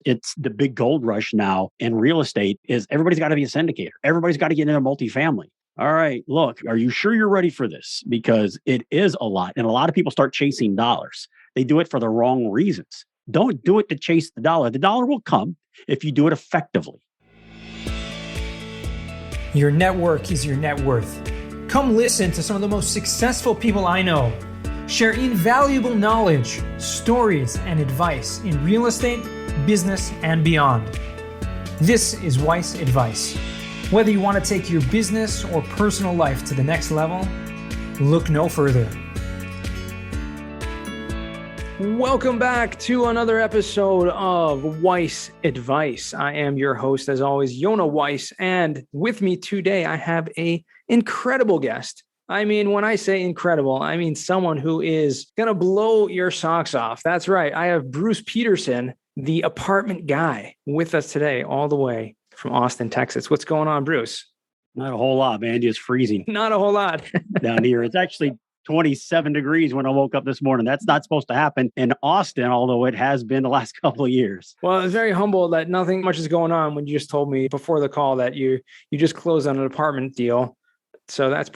It's the big gold rush now in real estate is everybody's got to be a syndicator. Everybody's got to get into multifamily. All right, look, are you sure you're ready for this? Because it is a lot. And a lot of people start chasing dollars. They do it for the wrong reasons. Don't do it to chase the dollar. The dollar will come if you do it effectively. Your network is your net worth. Come listen to some of the most successful people I know share invaluable knowledge, stories, and advice in real estate, business, and beyond. This is Weiss Advice. Whether you want to take your business or personal life to the next level, look no further. Welcome back to another episode of Weiss Advice. I am your host, as always, Yona Weiss, and with me today, I have an incredible guest. I mean, when I say incredible, I mean someone who is going to blow your socks off. That's right. I have Bruce Petersen, the apartment guy, with us today, all the way from Austin, Texas. What's going on, Bruce? Not a whole lot, man. Just freezing. Not a whole lot. Down here. It's actually 27 degrees when I woke up this morning. That's not supposed to happen in Austin, although it has been the last couple of years. Well, I was very humble that nothing much is going on when you just told me before the call that you just closed on an apartment deal. So that's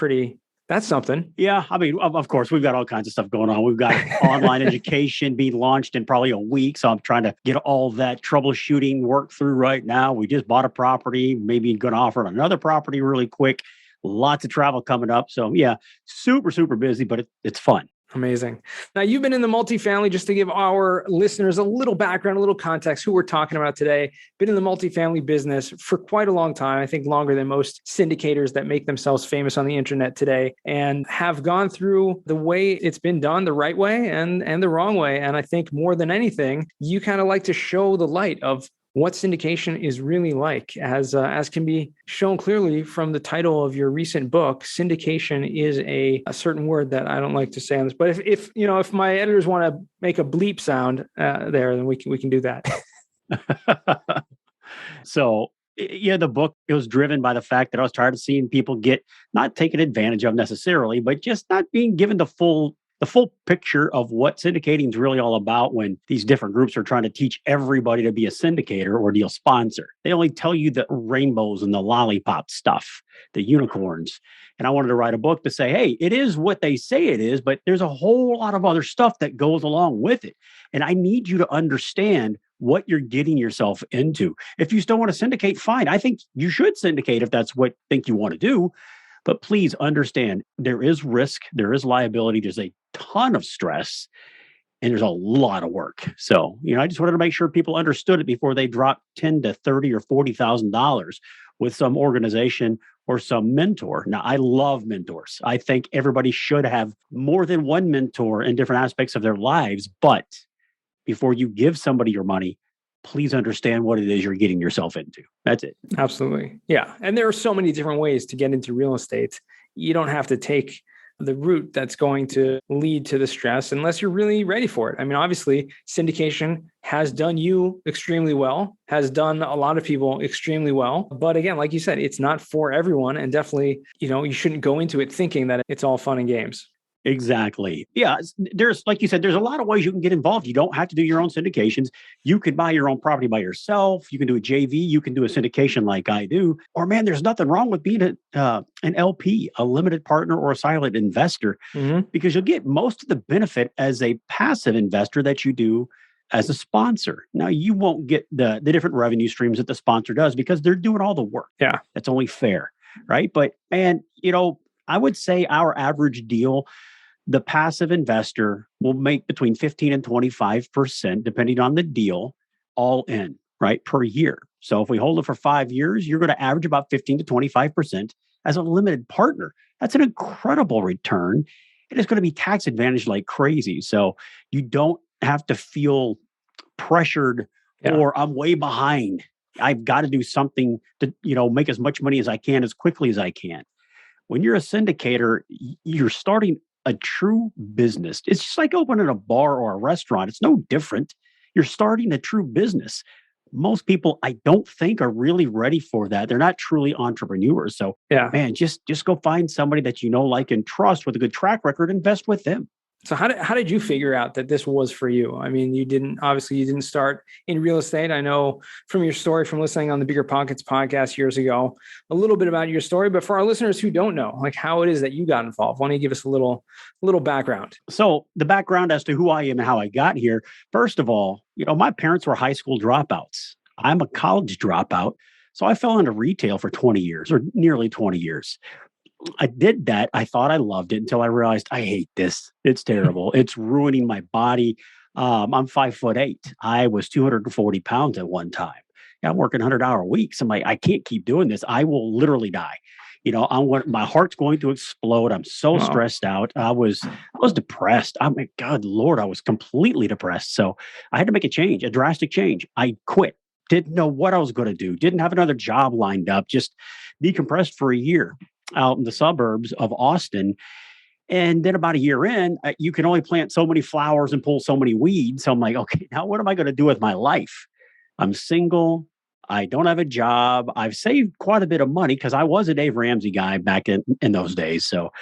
something. Yeah. I mean, of course, we've got all kinds of stuff going on. We've got online education being launched in probably a week. So I'm trying to get all that troubleshooting worked through right now. We just bought a property, maybe going to offer another property really quick. Lots of travel coming up. So yeah, super, super busy, but it's fun. Amazing. Now, you've been in the multifamily, just to give our listeners a little background, a little context, who we're talking about today, been in the multifamily business for quite a long time, I think longer than most syndicators that make themselves famous on the internet today, and have gone through the way it's been done, the right way and the wrong way. And I think more than anything, you kind of like to show the light of what syndication is really like, as can be shown clearly from the title of your recent book. Syndication is a certain word that I don't like to say on this, but if my editors want to make a bleep sound there, then we can do that. So yeah, the book, it was driven by the fact that I was tired of seeing people get not taken advantage of necessarily, but just not being given the full picture of what syndicating is really all about when these different groups are trying to teach everybody to be a syndicator or deal sponsor. They only tell you the rainbows and the lollipop stuff, the unicorns. And I wanted to write a book to say, hey, it is what they say it is, but there's a whole lot of other stuff that goes along with it. And I need you to understand what you're getting yourself into. If you still want to syndicate, fine. I think you should syndicate if that's what you want to do. But please understand, there is risk, there is liability, there's a ton of stress, and there's a lot of work. So, I just wanted to make sure people understood it before they dropped $10,000 to $30,000 or $40,000 with some organization or some mentor. Now, I love mentors. I think everybody should have more than one mentor in different aspects of their lives. But before you give somebody your money, please understand what it is you're getting yourself into. That's it. Absolutely. Yeah. And there are so many different ways to get into real estate. You don't have to take the route that's going to lead to the stress unless you're really ready for it. I mean, obviously, syndication has done you extremely well, has done a lot of people extremely well. But again, like you said, it's not for everyone. And definitely, you shouldn't go into it thinking that it's all fun and games. Exactly. Yeah. There's, like you said, there's a lot of ways you can get involved. You don't have to do your own syndications. You can buy your own property by yourself. You can do a JV. You can do a syndication like I do. Or man, there's nothing wrong with being an LP, a limited partner or a silent investor, because you'll get most of the benefit as a passive investor that you do as a sponsor. Now, you won't get the different revenue streams that the sponsor does because they're doing all the work. Yeah. That's only fair. Right. But man, I would say our average deal, the passive investor will make between 15 and 25%, depending on the deal, all in, right, per year. So if we hold it for 5 years, you're going to average about 15 to 25% as a limited partner. That's an incredible return. And it's going to be tax advantaged like crazy. So you don't have to feel pressured or I'm way behind. I've got to do something to, make as much money as I can as quickly as I can. When you're a syndicator, you're starting a true business. It's just like opening a bar or a restaurant. It's no different. You're starting a true business. Most people, I don't think, are really ready for that. They're not truly entrepreneurs. So, man, just go find somebody that like and trust with a good track record. Invest with them. So how did you figure out that this was for you? I mean, you didn't start in real estate. I know from your story, from listening on the Bigger Pockets podcast years ago, a little bit about your story, but for our listeners who don't know, like how it is that you got involved, why don't you give us a little background? So the background as to who I am and how I got here, first of all, my parents were high school dropouts. I'm a college dropout. So I fell into retail for 20 years or nearly 20 years. I did that. I thought I loved it until I realized I hate this. It's terrible. It's ruining my body. I'm 5'8". I was 240 pounds at one time. I'm working 100-hour weeks. I'm like, I can't keep doing this. I will literally die. My heart's going to explode. I'm so stressed out. I was depressed. Oh my God, Lord, I was completely depressed. So I had to make a drastic change. I quit. Didn't know what I was going to do. Didn't have another job lined up. Just decompressed for a year out in the suburbs of Austin. And then about a year in, you can only plant so many flowers and pull so many weeds. So I'm like, okay, now what am I going to do with my life? I'm single. I don't have a job. I've saved quite a bit of money because I was a Dave Ramsey guy back in those days. So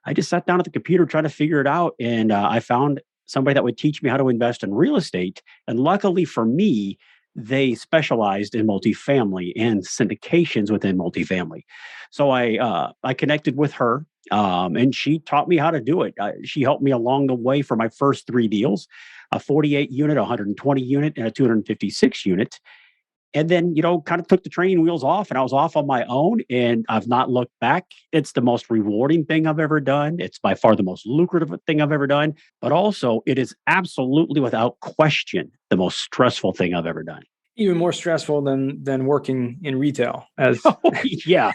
I just sat down at the computer trying to figure it out. And I found somebody that would teach me how to invest in real estate. And luckily for me, they specialized in multifamily and syndications within multifamily. So I connected with her, and she taught me how to do it. She helped me along the way for my first 3 deals, a 48 unit, a 120 unit, and a 256 unit. And then, kind of took the training wheels off and I was off on my own and I've not looked back. It's the most rewarding thing I've ever done. It's by far the most lucrative thing I've ever done. But also it is absolutely without question the most stressful thing I've ever done. Even more stressful than working in retail. Yeah.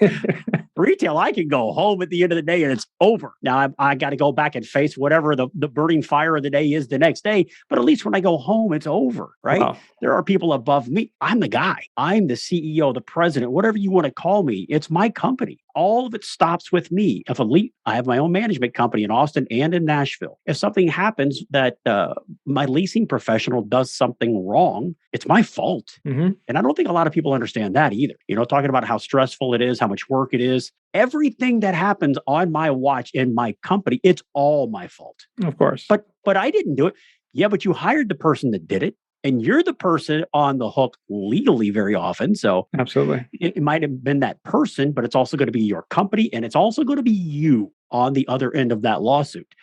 Retail, I can go home at the end of the day and it's over. Now I got to go back and face whatever the burning fire of the day is the next day. But at least when I go home, it's over, right? Wow. There are people above me. I'm the guy. I'm the CEO, the president, whatever you want to call me. It's my company. All of it stops with me. I have my own management company in Austin and in Nashville. If something happens that my leasing professional does something wrong, it's my fault. Mm-hmm. And I don't think a lot of people understand that either. Talking about how stressful it is, how much work it is. Everything that happens on my watch in my company, it's all my fault. Of course. But I didn't do it. Yeah, but you hired the person that did it. And you're the person on the hook legally very often. So absolutely, it might have been that person, but it's also going to be your company. And it's also going to be you on the other end of that lawsuit.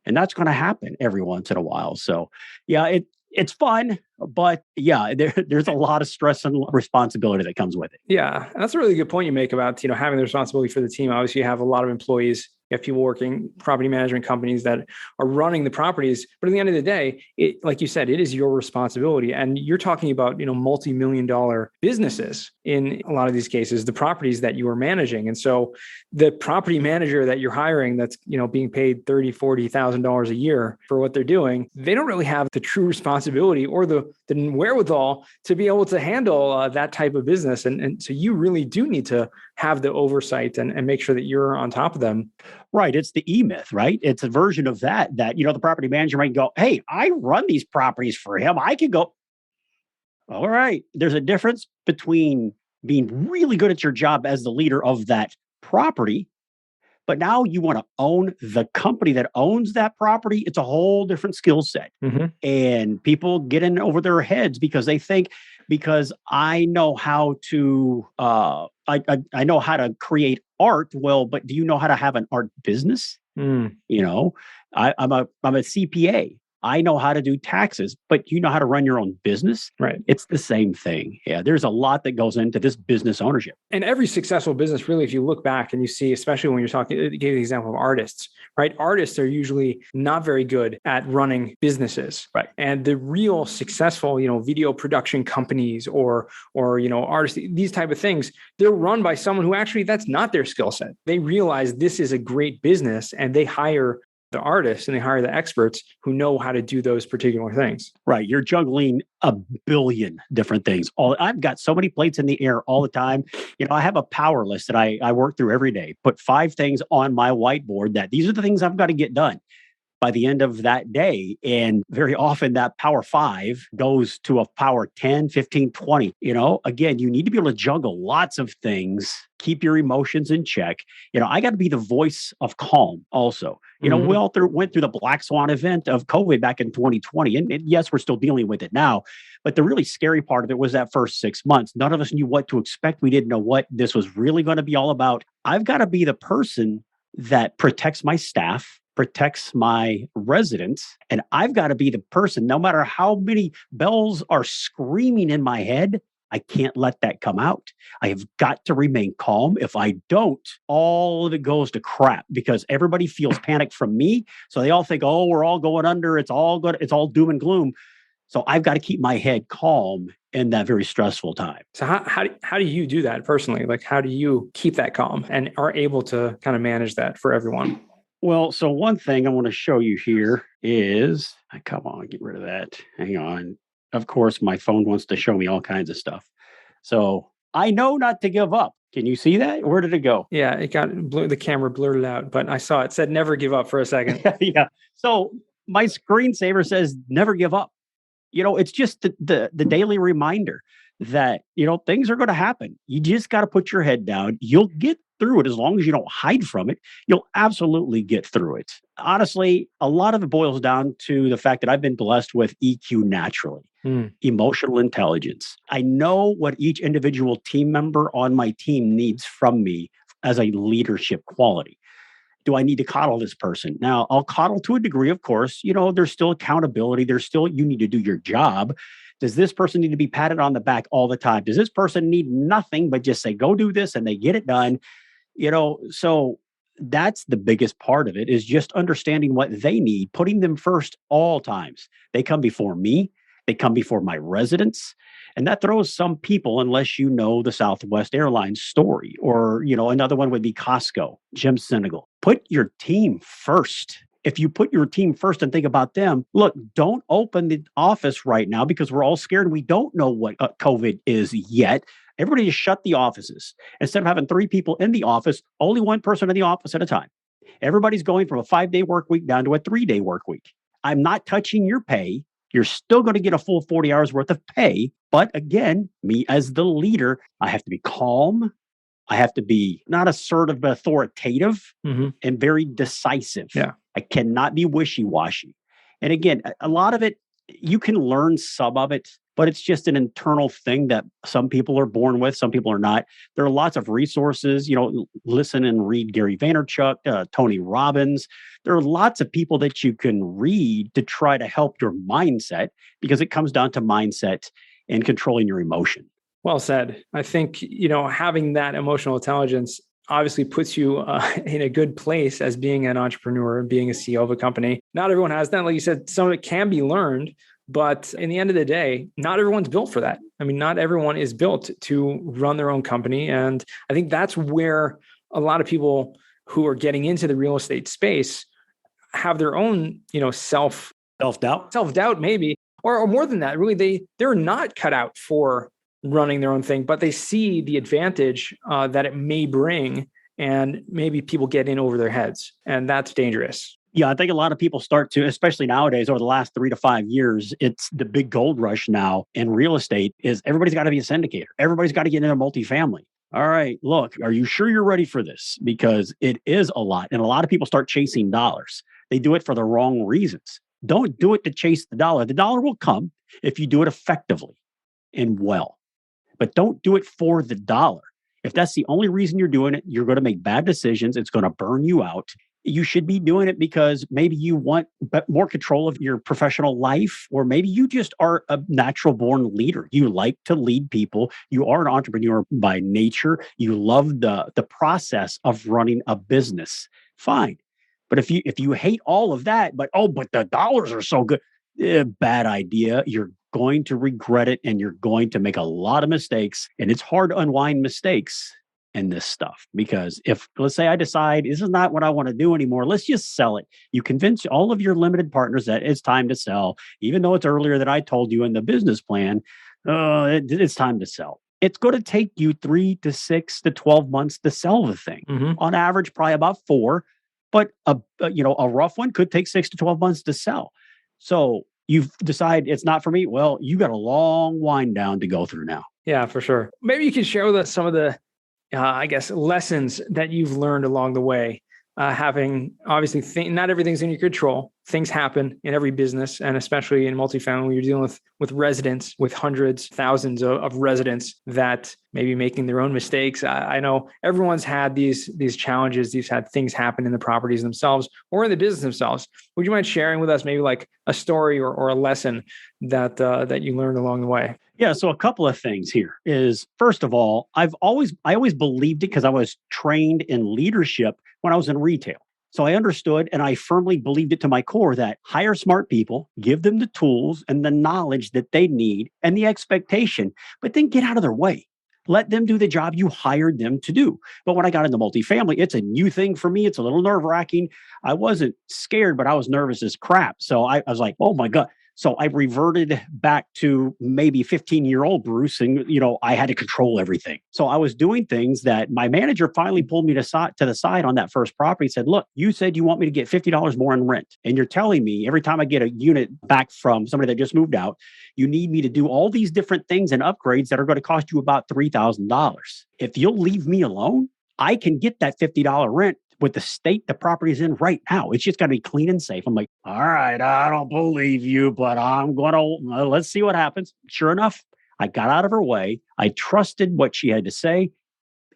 And that's going to happen every once in a while. So yeah, it's fun, but yeah, there's a lot of stress and responsibility that comes with it. Yeah. And that's a really good point you make about, having the responsibility for the team. Obviously you have a lot of employees. You have people working property management companies that are running the properties. But at the end of the day, like you said, it is your responsibility. And you're talking about, multi-million-dollar businesses in a lot of these cases, the properties that you are managing. And so the property manager that you're hiring that's, being paid $30,000, $40,000 a year for what they're doing, they don't really have the true responsibility or the wherewithal to be able to handle that type of business. And so you really do need to have the oversight and make sure that you're on top of them. Right. It's the E-myth, right? It's a version of that, the property manager might go, hey, I run these properties for him. I can go, all right. There's a difference between being really good at your job as the leader of that property, but now you want to own the company that owns that property. It's a whole different skill set. Mm-hmm. And people get in over their heads because they think, because I know how to, I know how to create art. Well, but do you know how to have an art business? I'm a CPA. I know how to do taxes, but you know how to run your own business? Right. It's the same thing. Yeah, there's a lot that goes into this business ownership. And every successful business, really, if you look back and you see, especially when you're talking, you gave the example of artists, right? Artists are usually not very good at running businesses. Right. And the real successful, video production companies or artists, these type of things, they're run by someone who actually, that's not their skill set. They realize this is a great business and they hire the artists and they hire the experts who know how to do those particular things. Right. You're juggling a billion different things. I've got so many plates in the air all the time. I have a power list that I work through every day, put 5 things on my whiteboard that these are the things I've got to get done. by the end of that day. And very often that power 5 goes to a power 10, 15, 20. Again, you need to be able to juggle lots of things, keep your emotions in check. I got to be the voice of calm also. We all went through the black swan event of COVID back in 2020. And yes, we're still dealing with it now. But the really scary part of it was that first 6 months. None of us knew what to expect. We didn't know what this was really going to be all about. I've got to be the person that protects my staff, protects my residents, and I've got to be the person, no matter how many bells are screaming in my head, I can't let that come out. I have got to remain calm. If I don't, all of it goes to crap because everybody feels panic from me. So they all think, oh, we're all going under. It's all good. It's all doom and gloom. So I've got to keep my head calm in that very stressful time. So how do you do that personally? Like, how do you keep that calm and are able to kind of manage that for everyone? Well, so one thing I want to show you here is, come on, get rid of that. Hang on. Of course, my phone wants to show me all kinds of stuff. So I know not to give up. Can you see that? Where did it go? Yeah, the camera blurred out, but I saw it said never give up for a second. Yeah. So my screensaver says never give up. It's just the daily reminder that, things are going to happen. You just got to put your head down. You'll get through it as long as you don't hide from it. You'll absolutely get through it. Honestly, a lot of it boils down to the fact that I've been blessed with EQ naturally, emotional intelligence. I know what each individual team member on my team needs from me as a leadership quality. Do I need to coddle this person? Now, I'll coddle to a degree, of course. There's still accountability. You need to do your job. Does this person need to be patted on the back all the time? Does this person need nothing but just say, go do this and they get it done? So that's the biggest part of it is just understanding what they need, putting them first all times. They come before me. They come before my residents. And that throws some people, unless you know the Southwest Airlines story, or, another one would be Costco, Jim Sinegal. Put your team first. If you put your team first and think about them, look, don't open the office right now because we're all scared. We don't know what COVID is yet. Everybody just shut the offices. Instead of having 3 people in the office, only one person in the office at a time. Everybody's going from a 5-day work week down to a 3-day work week. I'm not touching your pay. You're still going to get a full 40 hours worth of pay. But again, me as the leader, I have to be calm. I have to be not assertive, but authoritative and very decisive. Yeah. I cannot be wishy-washy. And again, a lot of it, you can learn some of it, but it's just an internal thing that some people are born with, some people are not. There are lots of resources, listen and read Gary Vaynerchuk, Tony Robbins. There are lots of people that you can read to try to help your mindset because it comes down to mindset and controlling your emotion. Well said. I think, having that emotional intelligence obviously puts you in a good place as being an entrepreneur, being a CEO of a company. Not everyone has that. Like you said, some of it can be learned, but in the end of the day, not everyone's built for that. I mean, not everyone is built to run their own company. And I think that's where a lot of people who are getting into the real estate space have their own, self-doubt maybe, or more than that, really, they're not cut out for running their own thing, but they see the advantage that it may bring, and maybe people get in over their heads, and that's dangerous. Yeah, I think a lot of people start to, especially nowadays, over the last 3 to 5 years, it's the big gold rush now in real estate is everybody's got to be a syndicator. Everybody's got to get into multifamily. All right, look, are you sure you're ready for this? Because it is a lot. And a lot of people start chasing dollars. They do it for the wrong reasons. Don't do it to chase the dollar. The dollar will come if you do it effectively and well. But don't do it for the dollar. If that's the only reason you're doing it, you're going to make bad decisions. It's going to burn you out. You should be doing it because maybe you want more control of your professional life, or maybe you just are a natural born leader. You like to lead people. You are an entrepreneur by nature. You love the process of running a business. Fine. But if you hate all of that, but the dollars are so good, bad idea. You're going to regret it, and you're going to make a lot of mistakes. And it's hard to unwind mistakes in this stuff, because if, let's say I decide this is not what I want to do anymore, let's just sell it. You convince all of your limited partners that it's time to sell, even though it's earlier that I told you in the business plan, it's time to sell. It's going to take you 3 to 6 to 12 months to sell the thing. On average, probably about 4. but a rough one could take 6 to 12 months to sell. So you've decided it's not for me. Well, you got a long wind down to go through now. Yeah, for sure. Maybe you can share with us some of the, I guess, lessons that you've learned along the way. Having obviously not everything's in your control. Things happen in every business, and especially in multifamily, you're dealing with residents, with hundreds, thousands of residents that may be making their own mistakes. I know everyone's had these challenges. They've had things happen in the properties themselves or in the business themselves. Would you mind sharing with us maybe like a story or a lesson that you learned along the way? Yeah, so a couple of things here is, first of all, I always believed it because I was trained in leadership when I was in retail. So I understood and I firmly believed it to my core that hire smart people, give them the tools and the knowledge that they need and the expectation, but then get out of their way. Let them do the job you hired them to do. But when I got into multifamily, it's a new thing for me. It's a little nerve wracking. I wasn't scared, but I was nervous as crap. So I was like, oh my God. So I reverted back to maybe 15-year-old Bruce, and I had to control everything. So I was doing things that my manager finally pulled me to the side on that first property. Said, "Look, you said you want me to get $50 more in rent, and you're telling me every time I get a unit back from somebody that just moved out, you need me to do all these different things and upgrades that are going to cost you about $3,000. If you'll leave me alone, I can get that $50 rent with the state the property's in right now. It's just got to be clean and safe." I'm like, all right, I don't believe you, but I'm going to, let's see what happens. Sure enough, I got out of her way. I trusted what she had to say.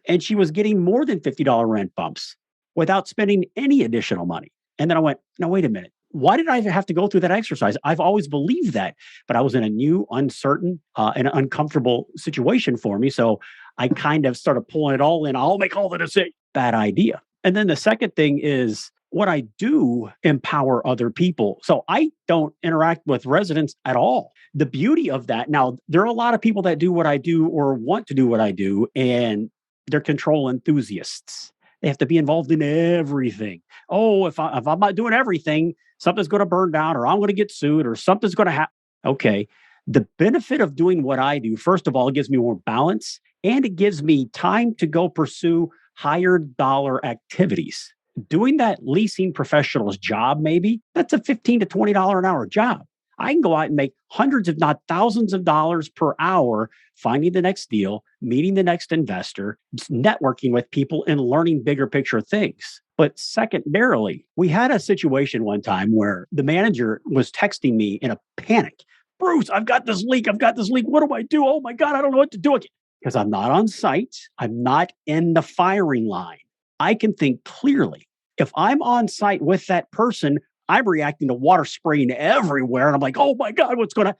And she was getting more than $50 rent bumps without spending any additional money. And then I went, no, wait a minute. Why did I have to go through that exercise? I've always believed that, but I was in a new, uncertain, and uncomfortable situation for me. So I kind of started pulling it all in. I'll make all the decisions. Bad idea. And then the second thing is what I do empower other people. So I don't interact with residents at all. The beauty of that, now, there are a lot of people that do what I do or want to do what I do, and they're control enthusiasts. They have to be involved in everything. Oh, if I'm not doing everything, something's going to burn down, or I'm going to get sued, or something's going to happen. Okay. The benefit of doing what I do, first of all, it gives me more balance, and it gives me time to go pursue higher dollar activities. Doing that leasing professional's job, maybe that's a $15 to $20 an hour job. I can go out and make hundreds, if not thousands of dollars per hour, finding the next deal, meeting the next investor, networking with people and learning bigger picture things. But secondarily, we had a situation one time where the manager was texting me in a panic. Bruce, I've got this leak. What do I do? Oh my God, I don't know what to do. Because I'm not on site. I'm not in the firing line. I can think clearly. If I'm on site with that person, I'm reacting to water spraying everywhere. And I'm like, oh my God, what's going to...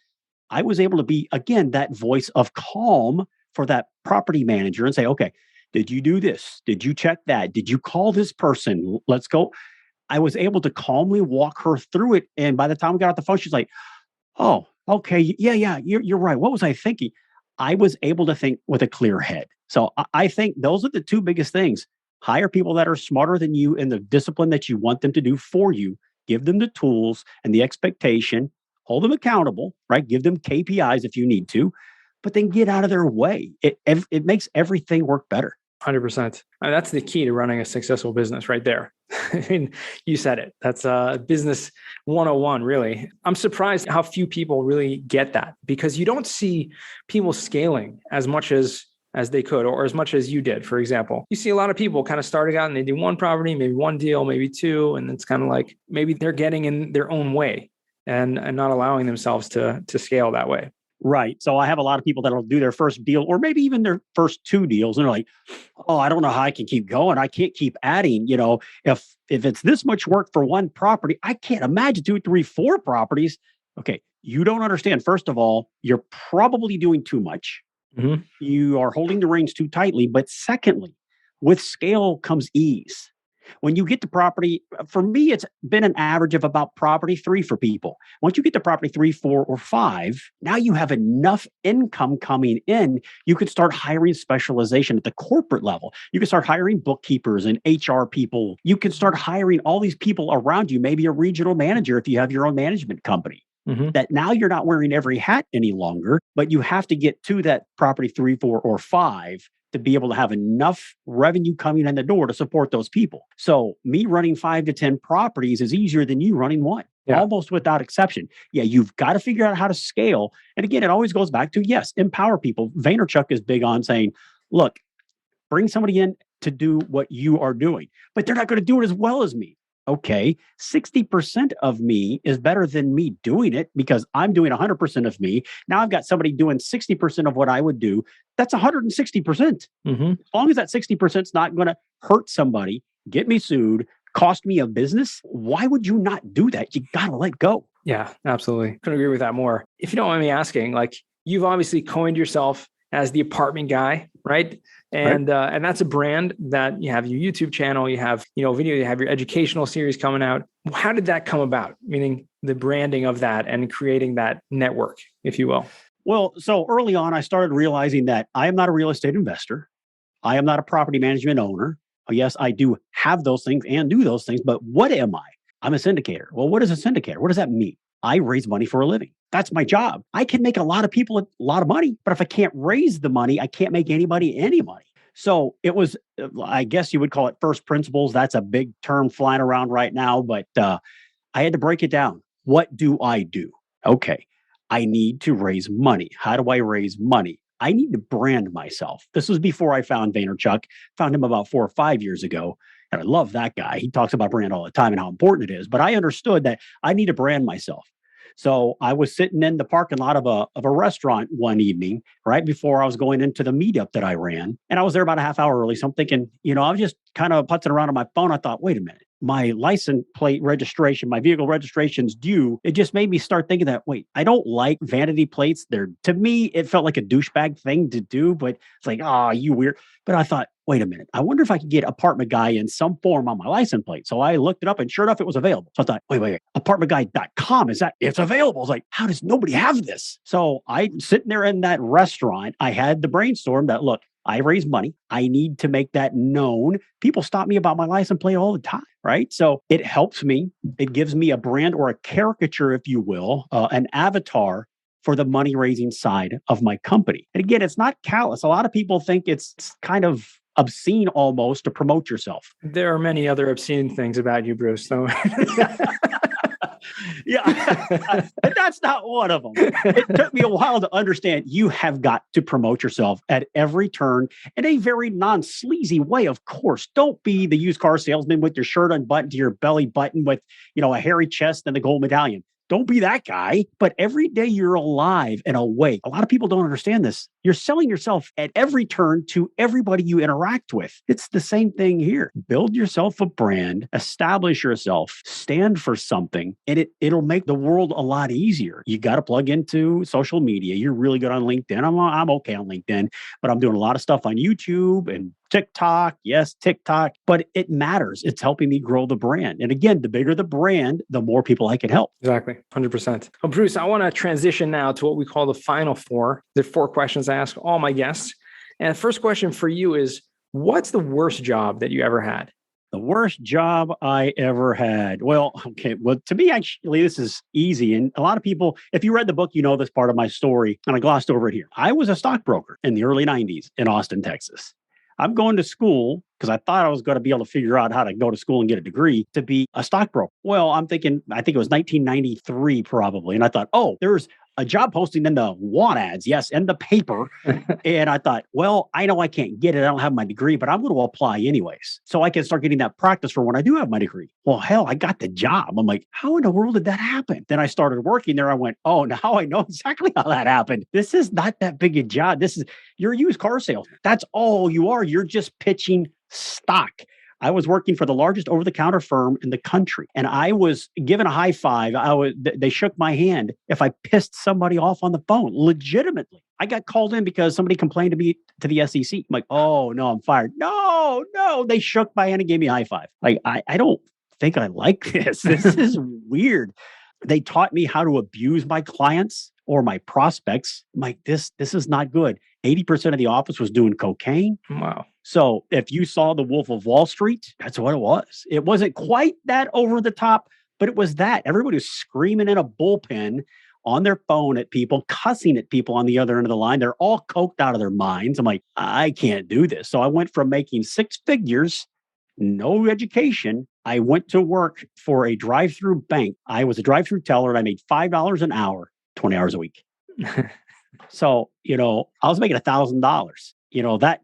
I was able to be, again, that voice of calm for that property manager and say, okay, did you do this? Did you check that? Did you call this person? Let's go. I was able to calmly walk her through it. And by the time we got off the phone, she's like, oh, okay, yeah, you're right. What was I thinking? I was able to think with a clear head. So I think those are the two biggest things. Hire people that are smarter than you in the discipline that you want them to do for you. Give them the tools and the expectation. Hold them accountable, right? Give them KPIs if you need to, but then get out of their way. It makes everything work better. 100%. That's the key to running a successful business right there. I mean, you said it. That's business 101, really. I'm surprised how few people really get that, because you don't see people scaling as much as they could, or as much as you did, for example. You see a lot of people kind of starting out and they do one property, maybe one deal, maybe two. And it's kind of like maybe they're getting in their own way and not allowing themselves to scale that way. Right. So I have a lot of people that'll do their first deal or maybe even their first two deals. And they're like, oh, I don't know how I can keep going. I can't keep adding. If it's this much work for one property, I can't imagine 2, 3, 4 properties. Okay. You don't understand. First of all, you're probably doing too much. Mm-hmm. You are holding the reins too tightly. But secondly, with scale comes ease. When you get to property, for me, it's been an average of about property 3 for people. Once you get to property 3, 4, or 5, now you have enough income coming in. You can start hiring specialization at the corporate level. You can start hiring bookkeepers and HR people. You can start hiring all these people around you, maybe a regional manager if you have your own management company. Mm-hmm. That now you're not wearing every hat any longer, but you have to get to that property 3, 4, or 5 to be able to have enough revenue coming in the door to support those people. So me running 5 to 10 properties is easier than you running one, almost without exception. Yeah, you've got to figure out how to scale. And again, it always goes back to, yes, empower people. Vaynerchuk is big on saying, look, bring somebody in to do what you are doing, but they're not going to do it as well as me. Okay, 60% of me is better than me doing it because I'm doing 100% of me. Now I've got somebody doing 60% of what I would do. That's 160%. As long as that 60% is not going to hurt somebody, get me sued, cost me a business, why would you not do that? You got to let go. Yeah, absolutely. Couldn't agree with that more. If you don't mind me asking, like, you've obviously coined yourself as the apartment guy, right? And that's a brand that you have your YouTube channel, you have, video, you have your educational series coming out. How did that come about? Meaning the branding of that and creating that network, if you will. Well, so early on, I started realizing that I am not a real estate investor. I am not a property management owner. Yes, I do have those things and do those things, but what am I? I'm a syndicator. Well, what is a syndicator? What does that mean? I raise money for a living. That's my job. I can make a lot of people a lot of money, but if I can't raise the money, I can't make anybody any money. So it was, I guess you would call it first principles. That's a big term flying around right now, but I had to break it down. What do I do? Okay, I need to raise money. How do I raise money? I need to brand myself. This was before I found Vaynerchuk. Found him about 4 or 5 years ago. And I love that guy. He talks about brand all the time and how important it is. But I understood that I need to brand myself. So I was sitting in the parking lot of a restaurant one evening, right before I was going into the meetup that I ran. And I was there about a half hour early. So I'm thinking, I was just kind of putzing around on my phone. I thought, wait a minute, my license plate registration, my vehicle registration's due. It just made me start thinking that, wait, I don't like vanity plates. To me, it felt like a douchebag thing to do, but it's like, you weird. But I thought, wait a minute, I wonder if I could get apartment guy in some form on my license plate. So I looked it up and sure enough, it was available. So I thought, wait, apartmentguy.com, it's available. It's like, how does nobody have this? So I'm sitting there in that restaurant. I had the brainstorm that, look, I raise money. I need to make that known. People stop me about my license plate all the time, right? So it helps me. It gives me a brand or a caricature, if you will, an avatar for the money raising side of my company. And again, it's not callous. A lot of people think it's kind of obscene almost to promote yourself. There are many other obscene things about you, Bruce. So. Yeah, but that's not one of them. It took me a while to understand you have got to promote yourself at every turn in a very non-sleazy way, of course. Don't be the used car salesman with your shirt unbuttoned to your belly button with, a hairy chest and the gold medallion. Don't be that guy. But every day you're alive and awake. A lot of people don't understand this. You're selling yourself at every turn to everybody you interact with. It's the same thing here. Build yourself a brand, establish yourself, stand for something, and it'll make the world a lot easier. You got to plug into social media. You're really good on LinkedIn. I'm okay on LinkedIn, but I'm doing a lot of stuff on YouTube and TikTok. Yes, TikTok, but it matters. It's helping me grow the brand. And again, the bigger the brand, the more people I can help. Exactly. 100%. Well, Bruce, I want to transition now to what we call the final four. There are 4 questions I ask all my guests. And the first question for you is, what's the worst job that you ever had? The worst job I ever had. Well, okay. Well, to me, actually, this is easy. And a lot of people, if you read the book, you know this part of my story, and I glossed over it here. I was a stockbroker in the early 90s in Austin, Texas. I'm going to school because I thought I was going to be able to figure out how to go to school and get a degree to be a stockbroker. Well, I'm thinking, I think it was 1993 probably. And I thought, there's a job posting in the want ads, yes, and the paper. And I thought, well, I know I can't get it. I don't have my degree, but I'm going to apply anyways. So I can start getting that practice for when I do have my degree. Well, hell, I got the job. I'm like, how in the world did that happen? Then I started working there. I went, now I know exactly how that happened. This is not that big a job. You're a used car salesman. That's all you are. You're just pitching stock. I was working for the largest over-the-counter firm in the country, and I was given a high five. They shook my hand if I pissed somebody off on the phone, legitimately. I got called in because somebody complained to me to the SEC. I'm like, oh, no, I'm fired. No, they shook my hand and gave me a high five. Like, I don't think I like this. This is weird. They taught me how to abuse my clients or my prospects. I'm like, this is not good. 80% of the office was doing cocaine. Wow. So if you saw The Wolf of Wall Street, that's what it was. It wasn't quite that over the top, but it was that. Everybody was screaming in a bullpen on their phone at people, cussing at people on the other end of the line. They're all coked out of their minds. I'm like, I can't do this. So I went from making six figures, no education. I went to work for a drive-through bank. I was a drive-through teller and I made $5 an hour, 20 hours a week. So, I was making $1,000.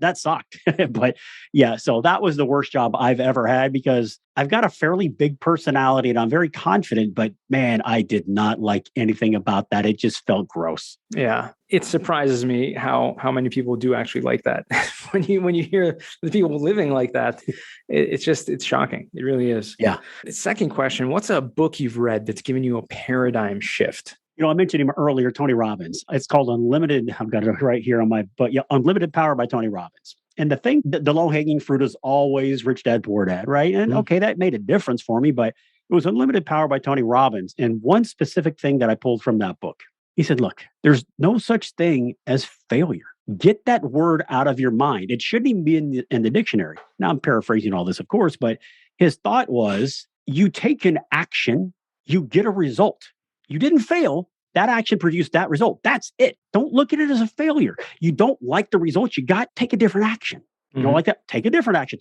That sucked. But yeah, so that was the worst job I've ever had because I've got a fairly big personality and I'm very confident, but man, I did not like anything about that. It just felt gross. Yeah. It surprises me how many people do actually like that. when you hear the people living like that, it's shocking. It really is. Yeah. The second question, what's a book you've read that's given you a paradigm shift? I mentioned him earlier, Tony Robbins. It's called Unlimited. I've got it right here on my, but yeah, Unlimited Power by Tony Robbins. And the low hanging fruit is always rich dad, poor dad, right? And okay, that made a difference for me, but it was Unlimited Power by Tony Robbins. And one specific thing that I pulled from that book, he said, look, there's no such thing as failure. Get that word out of your mind. It shouldn't even be in the dictionary. Now I'm paraphrasing all this, of course, but his thought was you take an action, you get a result. You didn't fail. That action produced that result. That's it. Don't look at it as a failure. You don't like the results you got, take a different action. You don't like that? Take a different action.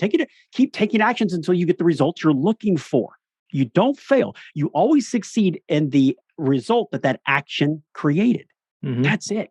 Keep taking actions until you get the results you're looking for. You don't fail. You always succeed in the result that action created. That's it.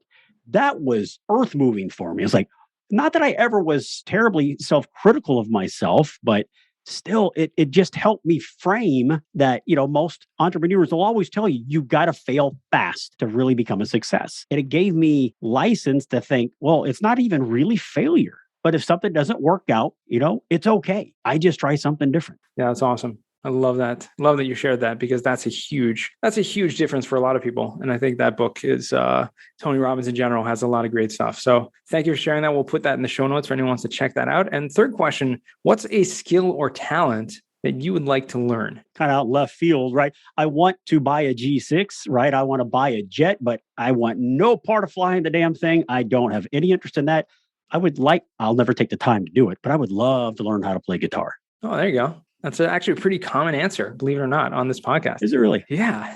That was earth moving for me. It's like, not that I ever was terribly self-critical of myself, but still, it just helped me frame that, most entrepreneurs will always tell you, you got to fail fast to really become a success. And it gave me license to think, well, it's not even really failure. But if something doesn't work out, it's okay. I just try something different. Yeah, that's awesome. I love that. Love that you shared that because that's a huge difference for a lot of people. And I think that book is Tony Robbins in general has a lot of great stuff. So thank you for sharing that. We'll put that in the show notes for anyone who wants to check that out. And third question, what's a skill or talent that you would like to learn? Kind of out left field, right? I want to buy a G6, right? I want to buy a jet, but I want no part of flying the damn thing. I don't have any interest in that. I'll never take the time to do it, but I would love to learn how to play guitar. Oh, there you go. That's actually a pretty common answer, believe it or not, on this podcast. Is it really? Yeah,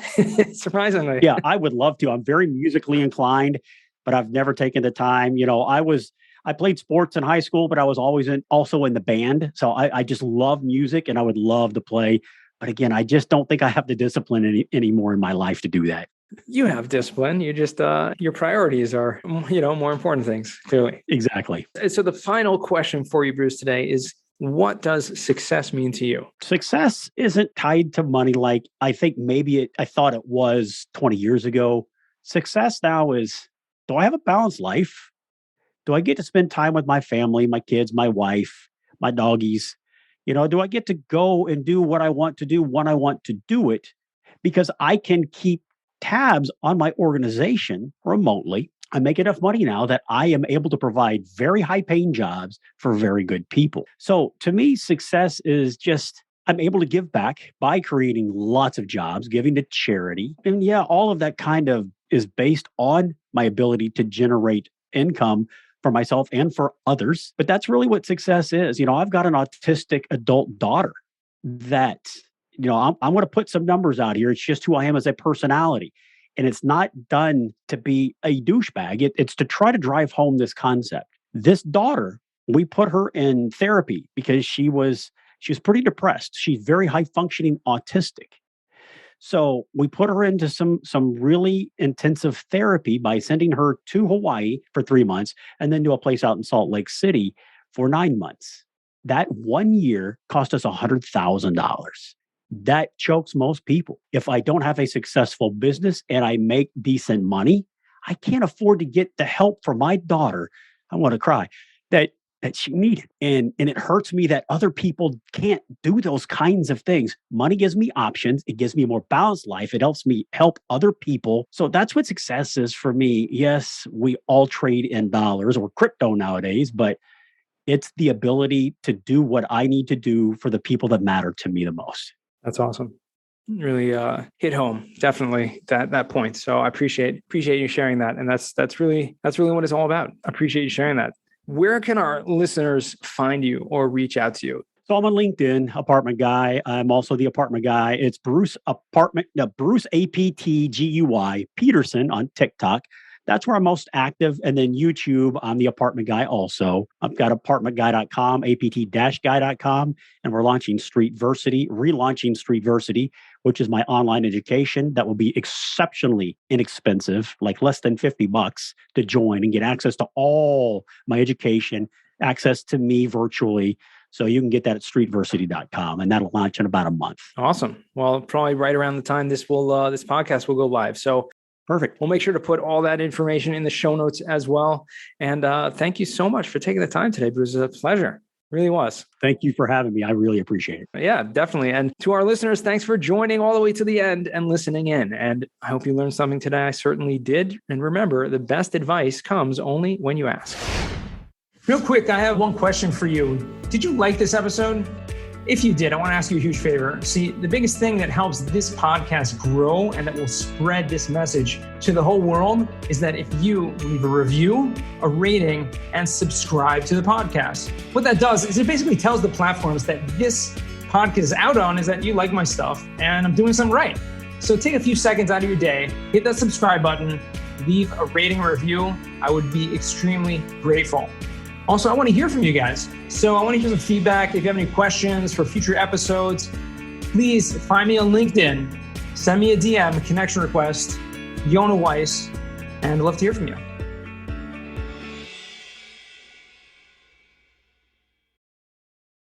surprisingly. Yeah, I would love to. I'm very musically inclined, but I've never taken the time. I played sports in high school, but I was always also in the band. So I just love music and I would love to play. But again, I just don't think I have the discipline anymore in my life to do that. You have discipline. You just, your priorities are, more important things, clearly. Exactly. So the final question for you, Bruce, today is, what does success mean to you? Success isn't tied to money like I think I thought it was 20 years ago. Success now is, do I have a balanced life? Do I get to spend time with my family, my kids, my wife, my doggies? Do I get to go and do what I want to do when I want to do it? Because I can keep tabs on my organization remotely. I make enough money now that I am able to provide very high paying jobs for very good people. So to me, success is just, I'm able to give back by creating lots of jobs, giving to charity. And yeah, all of that kind of is based on my ability to generate income for myself and for others. But that's really what success is. I've got an autistic adult daughter that, I'm going to put some numbers out here. It's just who I am as a personality. And it's not done to be a douchebag. It's to try to drive home this concept. This daughter, we put her in therapy because she was pretty depressed. She's very high functioning autistic. So we put her into some really intensive therapy by sending her to Hawaii for 3 months and then to a place out in Salt Lake City for 9 months. That 1 year cost us $100,000. That chokes most people. If I don't have a successful business and I make decent money, I can't afford to get the help for my daughter. I want to cry that she needed. And it hurts me that other people can't do those kinds of things. Money gives me options. It gives me a more balanced life. It helps me help other people. So that's what success is for me. Yes, we all trade in dollars or crypto nowadays, but it's the ability to do what I need to do for the people that matter to me the most. That's awesome. Really hit home, definitely that point. So I appreciate you sharing that, and that's really what it's all about. I appreciate you sharing that. Where can our listeners find you or reach out to you? So I'm on LinkedIn, apartment guy. I'm also the apartment guy. It's Bruce APTGUY Petersen on TikTok. That's where I'm most active. And then YouTube, I'm the apartment guy also. I've got apartmentguy.com, apt-guy.com, and we're launching relaunching Streetversity, which is my online education that will be exceptionally inexpensive, like less than $50 to join and get access to all my education, access to me virtually. So you can get that at streetversity.com, and that'll launch in about a month. Awesome. Well, probably right around the time this podcast will go live. So perfect. We'll make sure to put all that information in the show notes as well. And thank you so much for taking the time today, Bruce. It was a pleasure. It really was. Thank you for having me. I really appreciate it. Yeah, definitely. And to our listeners, thanks for joining all the way to the end and listening in. And I hope you learned something today. I certainly did. And remember, the best advice comes only when you ask. Real quick, I have one question for you. Did you like this episode? If you did, I want to ask you a huge favor. See, the biggest thing that helps this podcast grow and that will spread this message to the whole world is that if you leave a review, a rating, and subscribe to the podcast. What that does is it basically tells the platforms that this podcast is out on is that you like my stuff and I'm doing something right. So take a few seconds out of your day, hit that subscribe button, leave a rating or review. I would be extremely grateful. Also, I want to hear from you guys. So I want to hear some feedback. If you have any questions for future episodes, please find me on LinkedIn. Send me a DM, a connection request, Yona Weiss, and I'd love to hear from you.